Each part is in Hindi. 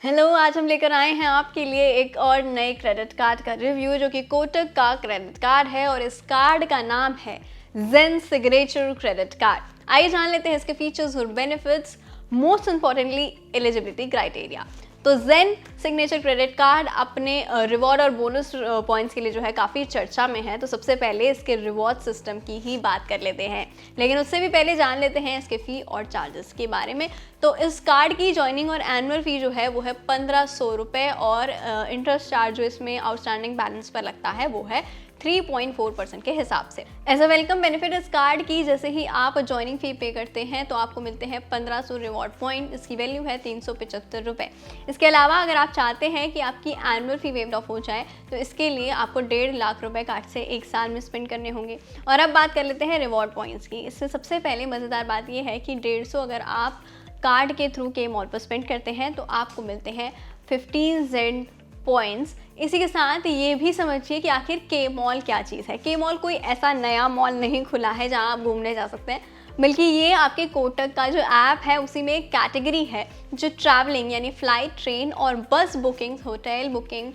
हेलो, आज हम लेकर आए हैं आपके लिए एक और नए क्रेडिट कार्ड का रिव्यू जो कि कोटक का क्रेडिट कार्ड है और इस कार्ड का नाम है ज़ेन सिग्नेचर क्रेडिट कार्ड। आइए जान लेते हैं इसके फीचर्स और benefits, most importantly eligibility criteria. तो ज़ेन सिग्नेचर क्रेडिट कार्ड अपने रिवॉर्ड और बोनस पॉइंट्स के लिए जो है काफ़ी चर्चा में है। तो सबसे पहले इसके रिवॉर्ड सिस्टम की ही बात कर लेते हैं, लेकिन उससे भी पहले जान लेते हैं इसके फ़ी और चार्जेस के बारे में। तो इस कार्ड की ज्वाइनिंग और एनुअल फ़ी जो है वो है 1500 रुपये और इंटरेस्ट चार्ज जो इसमें आउटस्टैंडिंग बैलेंस पर लगता है वो है 3.4% के हिसाब से। एज अ वेलकम बेनिफिट इस कार्ड की जैसे ही आप ज्वाइनिंग फ़ी पे करते हैं तो आपको मिलते हैं 1500 रिवॉर्ड पॉइंट। इसकी वैल्यू है 375 रुपये। इसके अलावा अगर आप चाहते हैं कि आपकी एनुअल फ़ी वेव्ड ऑफ हो जाए तो इसके लिए आपको 1.5 लाख रुपए कार्ड से एक साल में स्पेंड करने होंगे। और अब बात कर लेते हैं रिवॉर्ड पॉइंट्स की। इससे सबसे पहले मज़ेदार बात यह है कि 150 अगर आप कार्ड के थ्रू के मॉल पर स्पेंड करते हैं तो आपको मिलते हैं 15 ज़ेन पॉइंट्स। इसी के साथ ये भी समझिए कि आखिर के मॉल क्या चीज़ है। के मॉल कोई ऐसा नया मॉल नहीं खुला है जहां आप घूमने जा सकते हैं, बल्कि ये आपके कोटक का जो ऐप है उसी में एक कैटेगरी है जो ट्रैवलिंग यानी फ्लाइट, ट्रेन और बस booking, hotel booking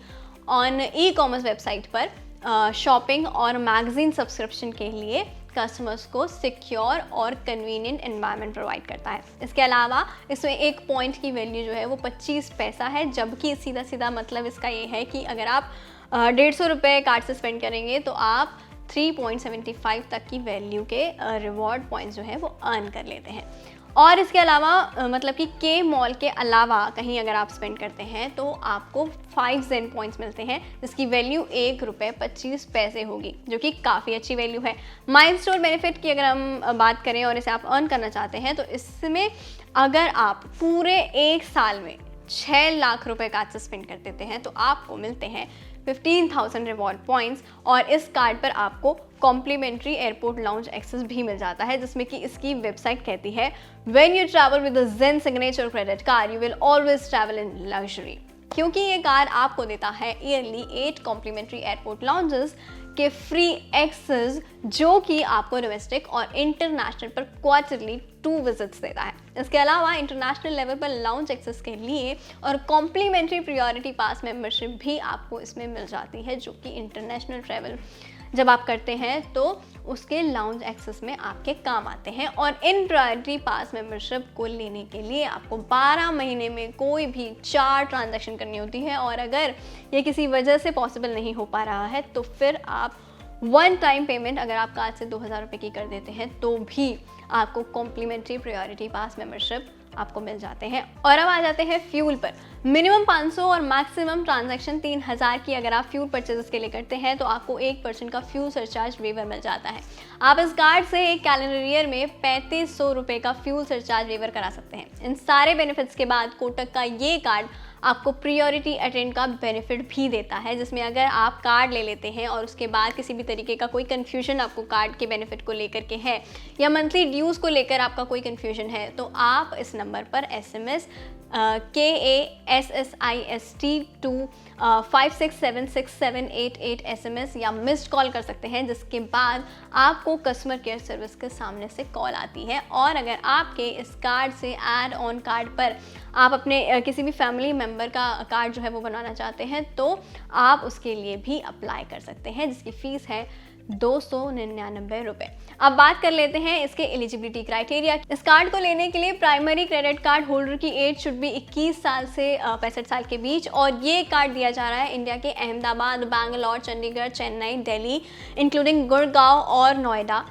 on e commerce website पर शॉपिंग और मैगजीन सब्सक्रिप्शन के लिए कस्टमर्स को सिक्योर और कन्वीनियंट एनवायरनमेंट प्रोवाइड करता है। इसके अलावा इसमें एक पॉइंट की वैल्यू जो है वो 25 पैसा है, जबकि सीधा सीधा मतलब इसका ये है कि अगर आप 150 रुपये कार्ड से स्पेंड करेंगे तो आप 3.75 तक की वैल्यू के रिवॉर्ड पॉइंट्स जो है वो अर्न कर लेते हैं। और इसके अलावा मतलब कि के मॉल के अलावा कहीं अगर आप स्पेंड करते हैं तो आपको 5 ज़ेन पॉइंट्स मिलते हैं जिसकी वैल्यू 1 रुपये 25 पैसे होगी, जो कि काफ़ी अच्छी वैल्यू है। माइल स्टोर बेनिफिट की अगर हम बात करें और इसे आप अर्न करना चाहते हैं तो इसमें अगर आप पूरे एक साल में 6 लाख रुपए कार्ड से स्पेंड कर देते हैं तो आपको मिलते हैं 15,000 रिवॉर्ड पॉइंट्स। और इस कार्ड पर आपको कॉम्प्लीमेंट्री एयरपोर्ट लाउंज एक्सेस भी मिल जाता है, जिसमें कि इसकी वेबसाइट कहती है when you travel with the Zen signature credit card you will always travel in luxury. क्योंकि ये कार्ड आपको देता है ईयरली 8 कॉम्प्लीमेंट्री एयरपोर्ट लाउंजेस के फ्री एक्सेस, जो कि आपको डोमेस्टिक और इंटरनेशनल पर क्वार्टरली 2 विजिट्स देता है। इसके अलावा इंटरनेशनल लेवल पर लाउंज एक्सेस के लिए और कॉम्प्लीमेंट्री प्रायोरिटी पास मेंबरशिप भी आपको इसमें मिल जाती है, जो कि इंटरनेशनल ट्रैवल जब आप करते हैं तो उसके लाउंज एक्सेस में आपके काम आते हैं। और इन प्रायोरिटी पास मेंबरशिप को लेने के लिए आपको 12 महीने में कोई भी 4 ट्रांजैक्शन करनी होती है, और अगर ये किसी वजह से पॉसिबल नहीं हो पा रहा है तो फिर आप 1 टाइम पेमेंट अगर आप कार्ड से 2000 रुपये की कर देते हैं तो भी आपको कॉम्प्लीमेंट्री प्रायोरिटी पास मेंबरशिप आपको मिल जाते हैं। और अब आ जाते हैं फ्यूल पर। मिनिमम 500 और मैक्सिमम ट्रांजैक्शन 3000 की अगर आप फ्यूल परचेजेस के लिए करते हैं तो आपको 1% का फ्यूल सरचार्ज वेवर मिल जाता है। आप इस कार्ड से एक कैलेंडर ईयर में 3500 रुपये का फ्यूल सरचार्ज वेवर करा सकते हैं। इन सारे बेनिफिट्स के बाद कोटक का ये कार्ड आपको प्रियोरिटी अटेंड का बेनिफिट भी देता है, जिसमें अगर आप कार्ड ले लेते हैं और उसके बाद किसी भी तरीके का कोई कन्फ्यूजन आपको कार्ड के बेनिफिट को लेकर के है या मंथली ड्यूज़ को लेकर आपका कोई कन्फ्यूजन है तो आप इस नंबर पर SMS KASSIST to 56767888 SMS या मिस्ड कॉल कर सकते हैं, जिसके बाद आपको कस्टमर केयर सर्विस के सामने से कॉल आती है। और अगर आपके इस कार्ड से ऐड ऑन कार्ड पर आप अपने किसी भी फैमिली मेम्बर का कार्ड जो है वो बनाना चाहते हैं तो आप उसके लिए भी अप्लाई कर सकते हैं, जिसकी फ़ीस है 299 रुपये। अब बात कर लेते हैं इसके एलिजिबिलिटी क्राइटेरिया। इस कार्ड को लेने के लिए प्राइमरी क्रेडिट कार्ड होल्डर की एज शुड बी 21 साल से 65 साल के बीच, और ये कार्ड दिया जा रहा है इंडिया के अहमदाबाद, बैंगलोर, चंडीगढ़, चेन्नई, दिल्ली इंक्लूडिंग गुड़गांव और नोएडा,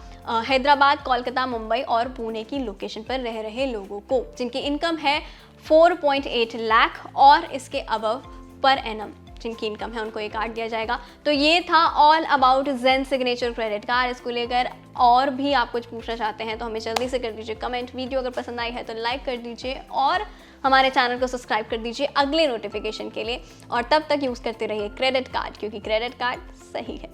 हैदराबाद, कोलकाता, मुंबई और पुणे की लोकेशन पर रह रहे लोगों को जिनकी इनकम है 4.8 लाख और इसके अबव पर एनम जिनकी इनकम है उनको ये कार्ड दिया जाएगा। तो ये था all about Zen signature credit card. इसको लेकर और भी आप कुछ पूछना चाहते हैं तो हमें जल्दी से कर दीजिए कमेंट। वीडियो अगर पसंद आई है तो लाइक कर दीजिए और हमारे चैनल को सब्सक्राइब कर दीजिए अगले नोटिफिकेशन के लिए। और तब तक यूज़ करते रहिए क्रेडिट कार्ड, क्योंकि क्रेडिट कार्ड सही है।